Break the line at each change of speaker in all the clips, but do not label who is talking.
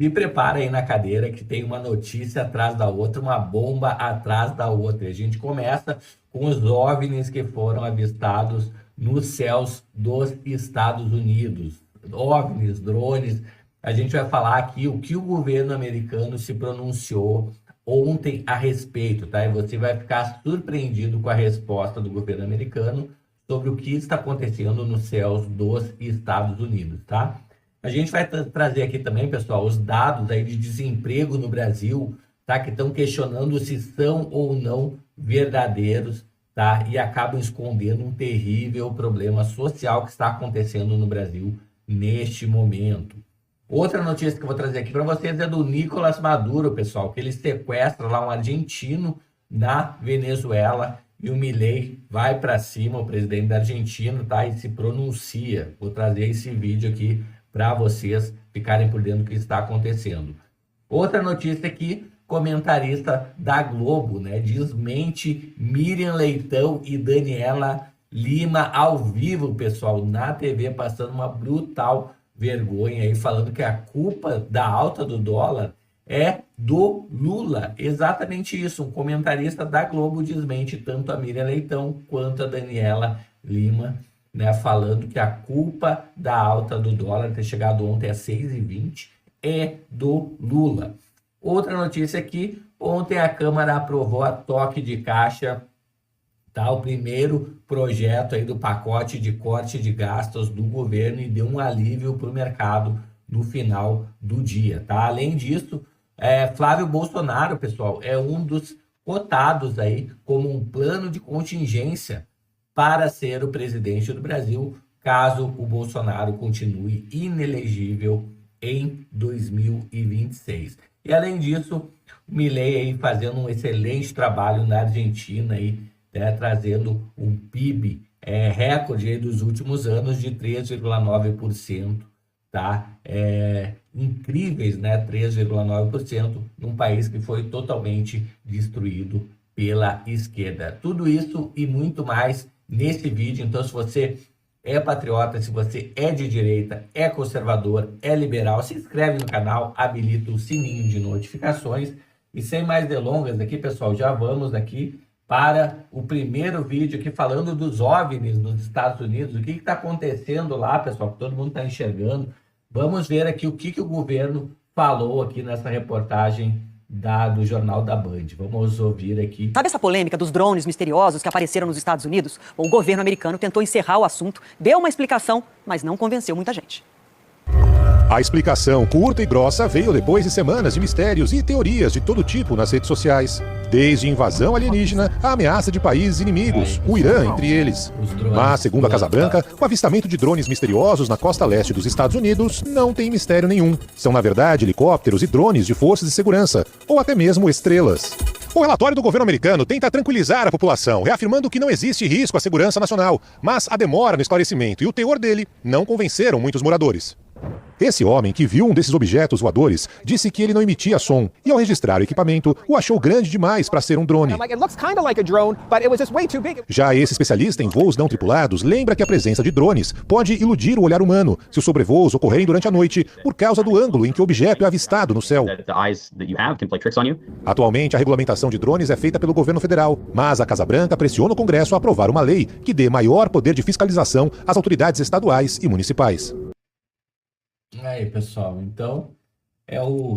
Se prepara aí na cadeira que tem uma notícia atrás da outra, uma bomba atrás da outra. A gente começa com os OVNIs que foram avistados nos céus dos Estados Unidos. OVNIs, drones. A gente vai falar aqui o que o governo americano se pronunciou ontem a respeito, tá? E você vai ficar surpreendido com a resposta do governo americano sobre o que está acontecendo nos céus dos Estados Unidos, tá? A gente vai trazer aqui também, pessoal, os dados aí de desemprego no Brasil, tá? Que estão questionando se são ou não verdadeiros, tá? E acabam escondendo um terrível problema social que está acontecendo no Brasil neste momento. Outra notícia que eu vou trazer aqui para vocês é do Nicolás Maduro, pessoal, que ele sequestra lá um argentino na Venezuela e o Milei vai para cima, o presidente da Argentina, tá? E se pronuncia. Vou trazer esse vídeo aqui para vocês ficarem por dentro do que está acontecendo. Outra notícia aqui, comentarista da Globo, né, desmente Miriam Leitão e Daniela Lima ao vivo, pessoal, na TV, passando uma brutal vergonha aí, falando que a culpa da alta do dólar é do Lula. Exatamente isso, um comentarista da Globo desmente tanto a Miriam Leitão quanto a Daniela Lima, né, falando que a culpa da alta do dólar ter chegado ontem a 6,20 é do Lula. Outra notícia aqui, ontem a Câmara aprovou a toque de caixa, tá? O primeiro projeto aí do pacote de corte de gastos do governo e deu um alívio para o mercado no final do dia, tá? Além disso, Flávio Bolsonaro, pessoal, é um dos cotados aí como um plano de contingência para ser o presidente do Brasil, caso o Bolsonaro continue inelegível em 2026. E além disso, o Milei aí fazendo um excelente trabalho na Argentina aí, né, trazendo um PIB recorde aí dos últimos anos de 3,9%, tá? Incríveis, né? 3,9% num país que foi totalmente destruído pela esquerda. Tudo isso e muito mais nesse vídeo. Então, se você é patriota, se você é de direita, é conservador, é liberal, se inscreve no canal, habilita o sininho de notificações. E sem mais delongas aqui, pessoal, já vamos aqui para o primeiro vídeo aqui falando dos OVNIs nos Estados Unidos. O que está acontecendo lá, pessoal, que todo mundo está enxergando. Vamos ver aqui o que o governo falou aqui nessa reportagem do Jornal da Band. Vamos ouvir aqui.
Sabe essa polêmica dos drones misteriosos que apareceram nos Estados Unidos? O governo americano tentou encerrar o assunto, deu uma explicação, mas não convenceu muita gente.
A explicação curta e grossa veio depois de semanas de mistérios e teorias de todo tipo nas redes sociais. Desde invasão alienígena a ameaça de países inimigos, o Irã entre eles. Mas, segundo a Casa Branca, o avistamento de drones misteriosos na costa leste dos Estados Unidos não tem mistério nenhum. São, na verdade, helicópteros e drones de forças de segurança, ou até mesmo estrelas. O relatório do governo americano tenta tranquilizar a população, reafirmando que não existe risco à segurança nacional, mas a demora no esclarecimento e o teor dele não convenceram muitos moradores. Esse homem, que viu um desses objetos voadores, disse que ele não emitia som e, ao registrar o equipamento, o achou grande demais para ser um drone. Já esse especialista em voos não tripulados lembra que a presença de drones pode iludir o olhar humano se os sobrevoos ocorrerem durante a noite por causa do ângulo em que o objeto é avistado no céu. Atualmente, a regulamentação de drones é feita pelo governo federal, mas a Casa Branca pressiona o Congresso a aprovar uma lei que dê maior poder de fiscalização às autoridades estaduais e municipais.
Aí, pessoal, então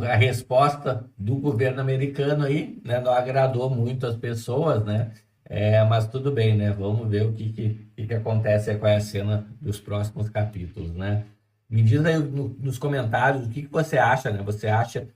a resposta do governo americano aí, né, não agradou muito as pessoas, né? Mas tudo bem, né? Vamos ver o que acontece aí com a cena dos próximos capítulos, né? Me diz aí nos comentários o que você acha, né? Você acha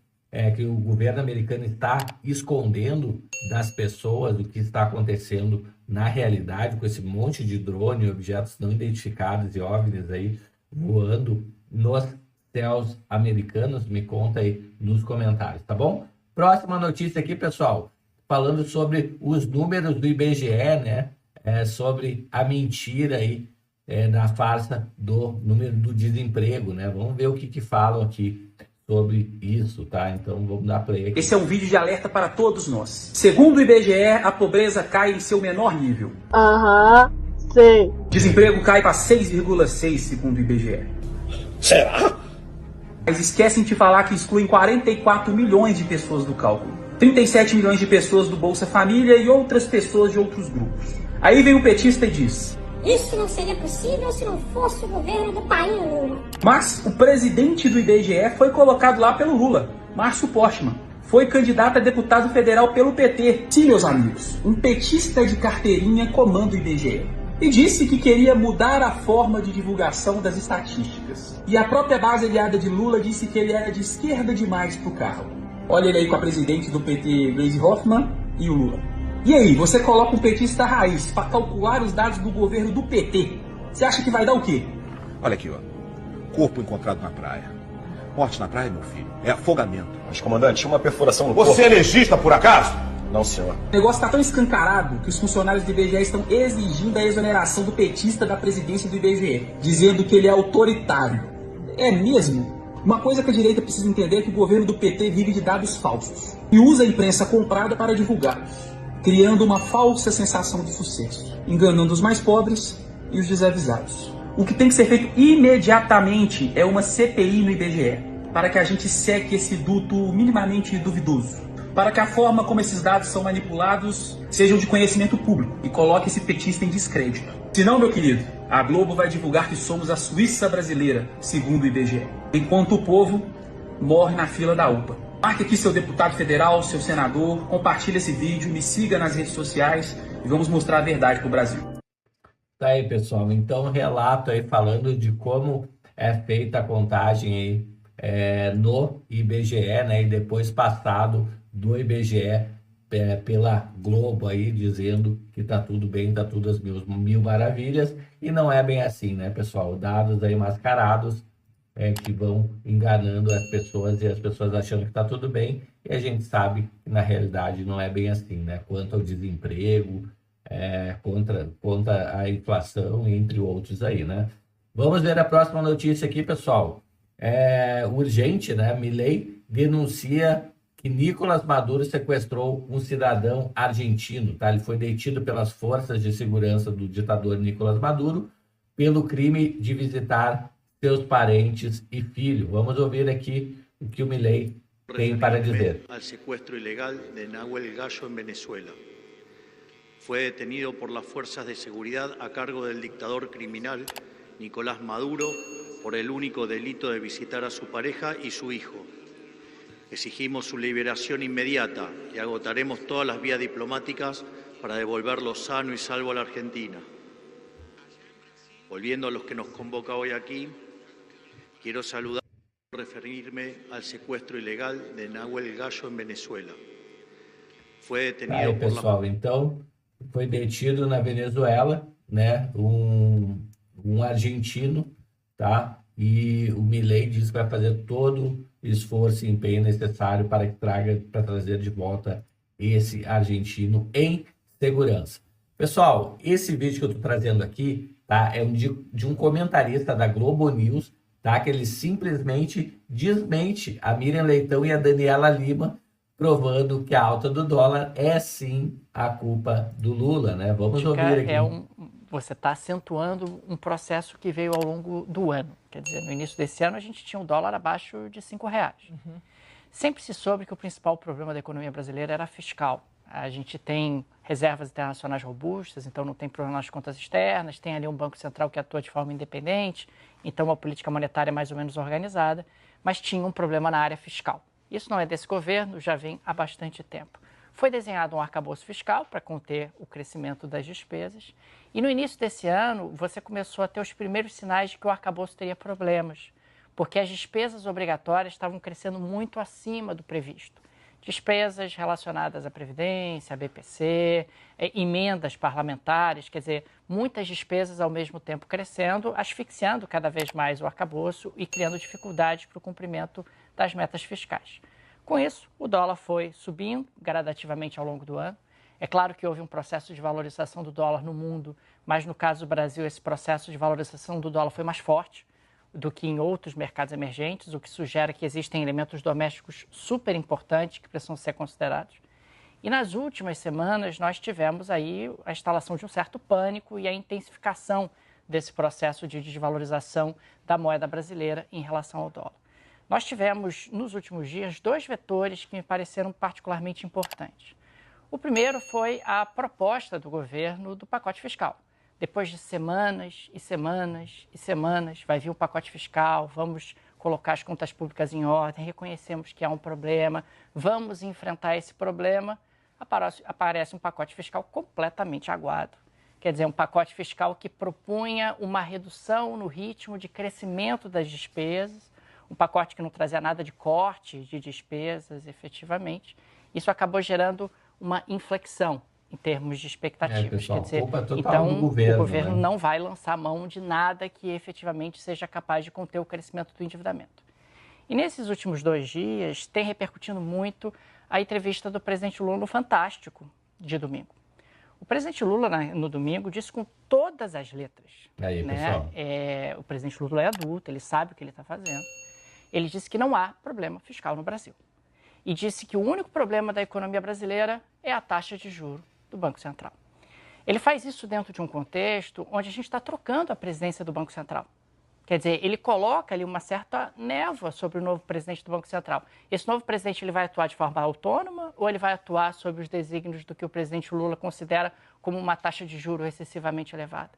que o governo americano está escondendo das pessoas o que está acontecendo na realidade com esse monte de drone, objetos não identificados e OVNIs aí voando nos céus americanos? Me conta aí nos comentários, tá bom? Próxima notícia aqui, pessoal, falando sobre os números do IBGE, né? Sobre a mentira aí na farsa do número do desemprego, né? Vamos ver o que falam aqui sobre isso, tá? Então vamos dar play aqui.
Esse é um vídeo de alerta para todos nós. Segundo o IBGE, a pobreza cai em seu menor nível.
Sim.
Desemprego cai para 6,6 segundo o IBGE.
Será?
Mas esquecem de falar que excluem 44 milhões de pessoas do cálculo. 37 milhões de pessoas do Bolsa Família e outras pessoas de outros grupos. Aí vem o petista e diz:
isso não seria possível se não fosse o governo do painho Lula.
Mas o presidente do IBGE foi colocado lá pelo Lula, Márcio Postman. Foi candidato a deputado federal pelo PT. Sim, meus amigos, um petista de carteirinha comanda o IBGE. E disse que queria mudar a forma de divulgação das estatísticas. E a própria base aliada de Lula disse que ele era de esquerda demais pro carro. Olha ele aí com a presidente do PT, Gleisi Hoffmann, e o Lula. E aí, você coloca um petista raiz para calcular os dados do governo do PT. Você acha que vai dar o quê?
Olha aqui, ó. Corpo encontrado na praia. Morte na praia, meu filho, é afogamento.
Mas, comandante, tinha uma perfuração no corpo.
Você é legista, por acaso?
Não, senhor.
O negócio tá tão escancarado que os funcionários do IBGE estão exigindo a exoneração do petista da presidência do IBGE, dizendo que ele é autoritário. É mesmo? Uma coisa que a direita precisa entender é que o governo do PT vive de dados falsos e usa a imprensa comprada para divulgá-los, criando uma falsa sensação de sucesso, enganando os mais pobres e os desavisados. O que tem que ser feito imediatamente é uma CPI no IBGE, para que a gente seque esse duto minimamente duvidoso, para que a forma como esses dados são manipulados sejam de conhecimento público e coloque esse petista em descrédito. Senão, meu querido, a Globo vai divulgar que somos a Suíça brasileira, segundo o IBGE, enquanto o povo morre na fila da UPA. Marque aqui seu deputado federal, seu senador, compartilhe esse vídeo, me siga nas redes sociais e vamos mostrar a verdade para o Brasil.
Tá aí, pessoal. Então, relato aí falando de como é feita a contagem aí no IBGE, né? E depois passado do IBGE pela Globo aí, dizendo que tá tudo bem, tá tudo às mil maravilhas. E não é bem assim, né, pessoal? Dados aí mascarados que vão enganando as pessoas e as pessoas achando que tá tudo bem. E a gente sabe que na realidade não é bem assim, né? Quanto ao desemprego, contra a inflação, entre outros aí, né? Vamos ver a próxima notícia aqui, pessoal. Urgente, né? Milei denuncia que Nicolás Maduro sequestrou um cidadão argentino, tá? Ele foi detido pelas forças de segurança do ditador Nicolás Maduro pelo crime de visitar seus parentes e filho. Vamos ouvir aqui o que o Milei tem para dizer.
Al secuestro ilegal de Nahuel Gallo en Venezuela. Fue detenido por las fuerzas de seguridad a cargo del dictador criminal Nicolás Maduro por el único delito de visitar a su pareja y su hijo. Exigimos su liberación inmediata y agotaremos todas las vías diplomáticas para devolverlo sano y salvo a la Argentina. Volviendo a los que nos convoca hoy aquí, quiero saludar y referirme al secuestro ilegal de Nahuel Gallo en Venezuela. Fue detenido por
pessoal, então foi detido na Venezuela, né, um argentino, tá? E o Milei diz que vai fazer todo o esforço e empenho necessário para trazer de volta esse argentino em segurança. Pessoal, esse vídeo que eu estou trazendo aqui, tá, é de um comentarista da Globo News, tá, que ele simplesmente desmente a Miriam Leitão e a Daniela Lima, provando que a alta do dólar é sim a culpa do Lula, né? Vamos ouvir aqui.
Você está acentuando um processo que veio ao longo do ano. Quer dizer, no início desse ano a gente tinha um dólar abaixo de R$5. Sempre se soube que o principal problema da economia brasileira era fiscal. A gente tem reservas internacionais robustas, então não tem problema nas contas externas, tem ali um Banco Central que atua de forma independente, então a política monetária é mais ou menos organizada, mas tinha um problema na área fiscal. Isso não é desse governo, já vem há bastante tempo. Foi desenhado um arcabouço fiscal para conter o crescimento das despesas. E no início desse ano, você começou a ter os primeiros sinais de que o arcabouço teria problemas, porque as despesas obrigatórias estavam crescendo muito acima do previsto. Despesas relacionadas à Previdência, à BPC, emendas parlamentares, quer dizer, muitas despesas ao mesmo tempo crescendo, asfixiando cada vez mais o arcabouço e criando dificuldades para o cumprimento das metas fiscais. Com isso, o dólar foi subindo gradativamente ao longo do ano. É claro que houve um processo de valorização do dólar no mundo, mas no caso do Brasil, esse processo de valorização do dólar foi mais forte do que em outros mercados emergentes, o que sugere que existem elementos domésticos super importantes que precisam ser considerados. E nas últimas semanas, nós tivemos aí a instalação de um certo pânico e a intensificação desse processo de desvalorização da moeda brasileira em relação ao dólar. Nós tivemos, nos últimos dias, 2 vetores que me pareceram particularmente importantes. O primeiro foi a proposta do governo do pacote fiscal. Depois de semanas e semanas e semanas, vai vir um pacote fiscal, vamos colocar as contas públicas em ordem, reconhecemos que há um problema, vamos enfrentar esse problema, aparece um pacote fiscal completamente aguado. Quer dizer, um pacote fiscal que propunha uma redução no ritmo de crescimento das despesas, um pacote que não trazia nada de corte de despesas, efetivamente. Isso acabou gerando uma inflexão em termos de expectativas.
Pessoal,
quer dizer,
culpa total
então,
do governo,
o governo
né?
não vai lançar mão de nada que efetivamente seja capaz de conter o crescimento do endividamento. E nesses últimos 2 dias, tem repercutindo muito a entrevista do presidente Lula no Fantástico, de domingo. O presidente Lula, no domingo, disse com todas as letras.
Aí,
né?
pessoal.
O presidente Lula é adulto, ele sabe o que ele está fazendo. Ele disse que não há problema fiscal no Brasil. E disse que o único problema da economia brasileira é a taxa de juros do Banco Central. Ele faz isso dentro de um contexto onde a gente está trocando a presidência do Banco Central. Quer dizer, ele coloca ali uma certa névoa sobre o novo presidente do Banco Central. Esse novo presidente ele vai atuar de forma autônoma ou ele vai atuar sob os desígnios do que o presidente Lula considera como uma taxa de juros excessivamente elevada?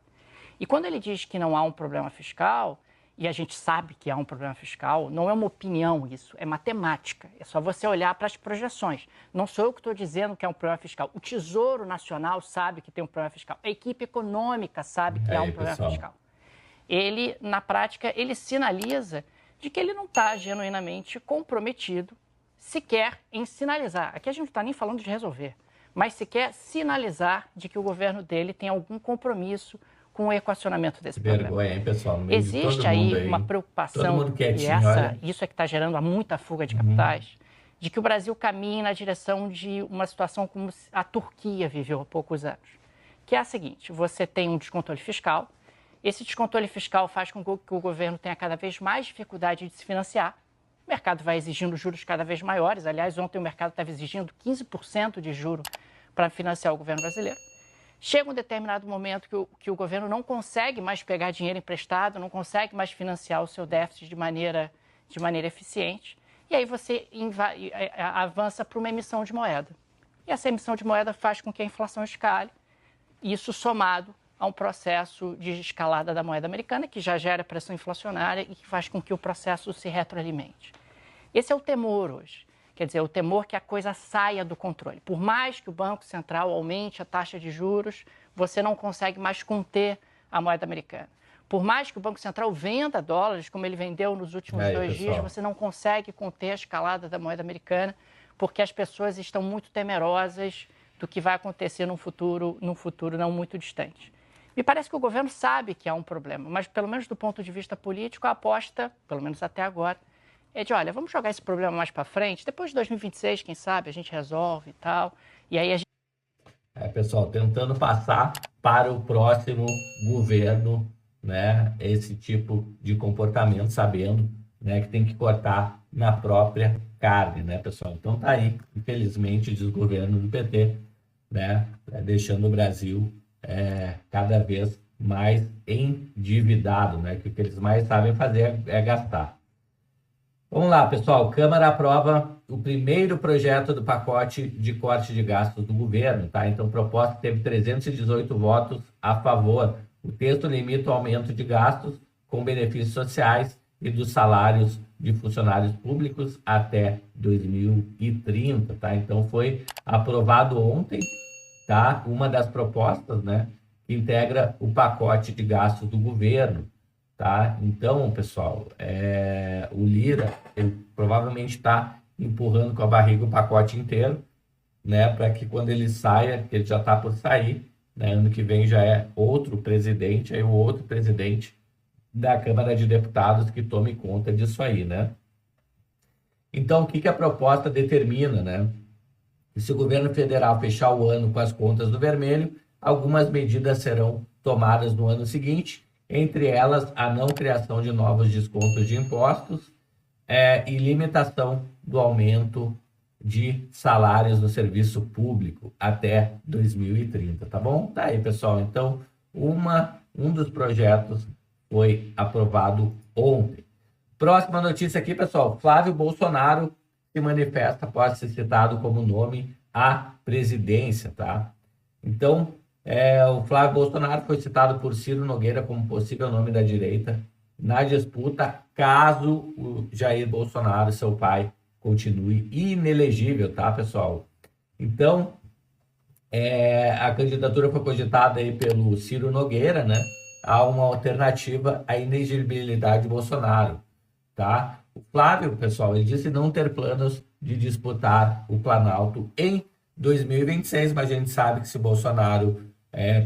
E quando ele diz que não há um problema fiscal, e a gente sabe que há um problema fiscal, não é uma opinião isso, é matemática. É só você olhar para as projeções. Não sou eu que estou dizendo que é um problema fiscal. O Tesouro Nacional sabe que tem um problema fiscal. A equipe econômica sabe que há um problema fiscal. Ele, na prática, ele sinaliza de que ele não está genuinamente comprometido sequer em sinalizar. Aqui a gente não está nem falando de resolver, mas sequer sinalizar de que o governo dele tem algum compromisso com o equacionamento desse problema.
Vergonha, hein, pessoal? No meio de
Existe
todo mundo
aí uma preocupação,
todo mundo quietinho,
isso é que está gerando muita fuga de capitais, de que o Brasil caminhe na direção de uma situação como a Turquia viveu há poucos anos, que é a seguinte: você tem um descontrole fiscal, esse descontrole fiscal faz com que o governo tenha cada vez mais dificuldade de se financiar, o mercado vai exigindo juros cada vez maiores, aliás, ontem o mercado estava exigindo 15% de juros para financiar o governo brasileiro. Chega um determinado momento que o governo não consegue mais pegar dinheiro emprestado, não consegue mais financiar o seu déficit de maneira eficiente, e aí você avança para uma emissão de moeda. E essa emissão de moeda faz com que a inflação escale, isso somado a um processo de escalada da moeda americana, que já gera pressão inflacionária e que faz com que o processo se retroalimente. Esse é o temor hoje. Quer dizer, o temor que a coisa saia do controle. Por mais que o Banco Central aumente a taxa de juros, você não consegue mais conter a moeda americana. Por mais que o Banco Central venda dólares, como ele vendeu nos últimos 2 dias, você não consegue conter a escalada da moeda americana, porque as pessoas estão muito temerosas do que vai acontecer num futuro não muito distante. Me parece que o governo sabe que há um problema, mas pelo menos do ponto de vista político, a aposta, pelo menos até agora, é de, olha, vamos jogar esse problema mais para frente, depois de 2026, quem sabe, a gente resolve e tal, e aí a gente...
Pessoal, tentando passar para o próximo governo, né, esse tipo de comportamento, sabendo, né, que tem que cortar na própria carne, né, pessoal? Então tá aí, infelizmente, o desgoverno do PT, né, deixando o Brasil cada vez mais endividado, né, que o que eles mais sabem fazer é gastar. Vamos lá, pessoal. Câmara aprova o primeiro projeto do pacote de corte de gastos do governo, tá? Então, a proposta teve 318 votos a favor. O texto limita o aumento de gastos com benefícios sociais e dos salários de funcionários públicos até 2030, tá? Então, foi aprovado ontem, tá? Uma das propostas, né, que integra o pacote de gastos do governo. Tá? Então, pessoal, o Lira ele provavelmente está empurrando com a barriga o pacote inteiro, né, para que quando ele saia, que ele já está por sair, né, ano que vem já é outro presidente, aí o outro presidente da Câmara de Deputados que tome conta disso aí, né? Então, o que a proposta determina, né? Que se o governo federal fechar o ano com as contas do vermelho, algumas medidas serão tomadas no ano seguinte, entre elas a não criação de novos descontos de impostos e limitação do aumento de salários no serviço público até 2030, tá bom? Tá aí, pessoal. Então, um dos projetos foi aprovado ontem. Próxima notícia aqui, pessoal. Flávio Bolsonaro se manifesta após ser citado como nome à presidência, tá? Então, o Flávio Bolsonaro foi citado por Ciro Nogueira como possível nome da direita na disputa, caso o Jair Bolsonaro, seu pai, continue inelegível, tá, pessoal? Então, a candidatura foi cogitada aí pelo Ciro Nogueira, né? Há uma alternativa à inelegibilidade de Bolsonaro, tá? O Flávio, pessoal, ele disse não ter planos de disputar o Planalto em 2026, mas a gente sabe que se Bolsonaro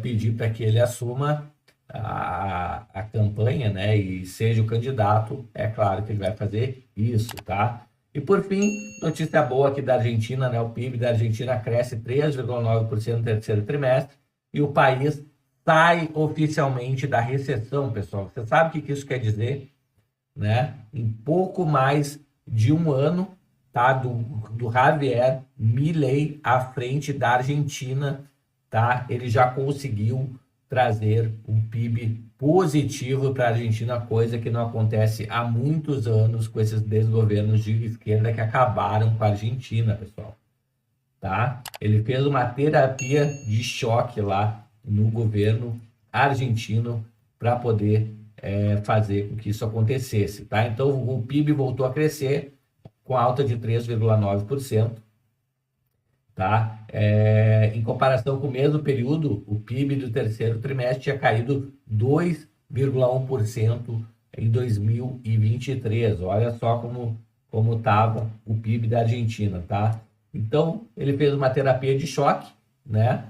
pedir para que ele assuma a campanha, né, e seja o candidato, é claro que ele vai fazer isso, tá? E por fim, notícia boa aqui da Argentina, né? O PIB da Argentina cresce 3,9% no terceiro trimestre e o país sai oficialmente da recessão, pessoal. Você sabe o que isso quer dizer, né? Em pouco mais de um ano, tá? Do Javier Milei à frente da Argentina, tá? Ele já conseguiu trazer um PIB positivo para a Argentina, coisa que não acontece há muitos anos com esses desgovernos de esquerda que acabaram com a Argentina, pessoal. Tá? Ele fez uma terapia de choque lá no governo argentino para poder fazer com que isso acontecesse. Tá? Então, o PIB voltou a crescer com alta de 3,9%. Tá? Em comparação com o mesmo período, o PIB do terceiro trimestre tinha caído 2,1% em 2023. Olha só como estava o PIB da Argentina, tá? Então, ele fez uma terapia de choque, né?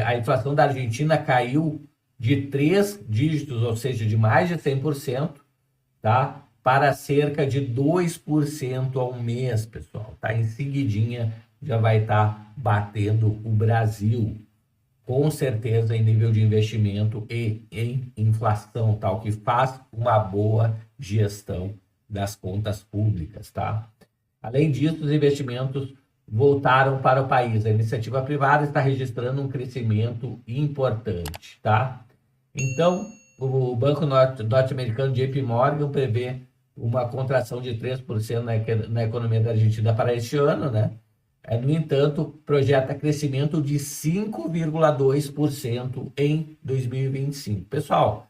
A inflação da Argentina caiu de 3 dígitos, ou seja, de mais de 100%, tá? Para cerca de 2% ao mês, pessoal. Tá? Em seguidinha, já vai estar batendo o Brasil, com certeza em nível de investimento e em inflação, tá? O que faz uma boa gestão das contas públicas, tá? Além disso, os investimentos voltaram para o país. A iniciativa privada está registrando um crescimento importante, tá? Então, o banco norte-americano JP Morgan prevê uma contração de 3% na economia da Argentina para este ano, né? No entanto, projeta crescimento de 5,2% em 2025. Pessoal,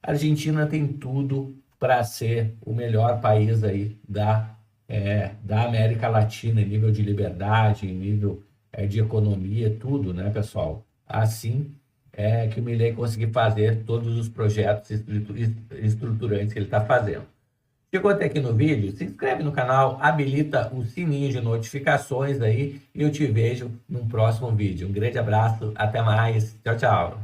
a Argentina tem tudo para ser o melhor país aí da América Latina, em nível de liberdade, em nível de economia, tudo, né, pessoal? Assim que o Milei conseguir fazer todos os projetos estruturantes que ele está fazendo. Chegou até aqui no vídeo? Se inscreve no canal, habilita o sininho de notificações aí e eu te vejo num próximo vídeo. Um grande abraço, até mais, tchau, tchau.